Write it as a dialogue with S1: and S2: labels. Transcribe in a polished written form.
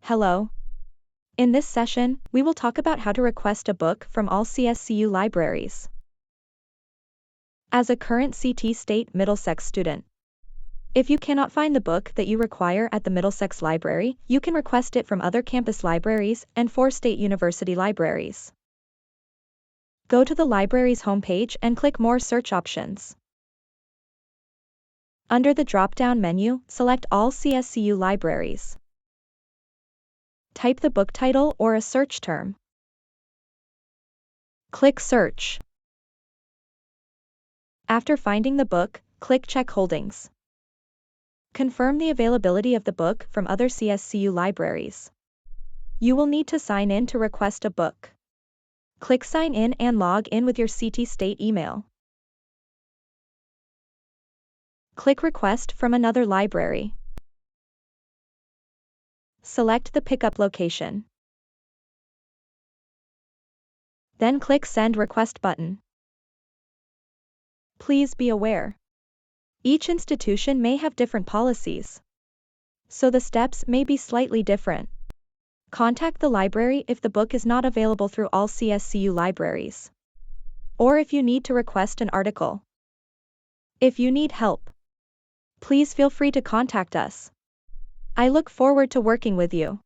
S1: Hello. In this session, we will talk about how to request a book from all CSCU libraries. As a current CT State Middlesex student, if you cannot find the book that you require at the Middlesex Library, you can request it from other campus libraries and 4 state university libraries. Go to the library's homepage and click More search options. Under the drop-down menu, select All CSCU Libraries. Type the book title or a search term. Click Search. After finding the book, click Check Holdings. Confirm the availability of the book from other CSCU libraries. You will need to sign in to request a book. Click Sign in and log in with your CT State email. Click Request from another library. Select the pickup location. Then click Send Request button. Please be aware, each institution may have different policies, so the steps may be slightly different. Contact the library if the book is not available through all CSCU libraries, or if you need to request an article. If you need help, please feel free to contact us. I look forward to working with you.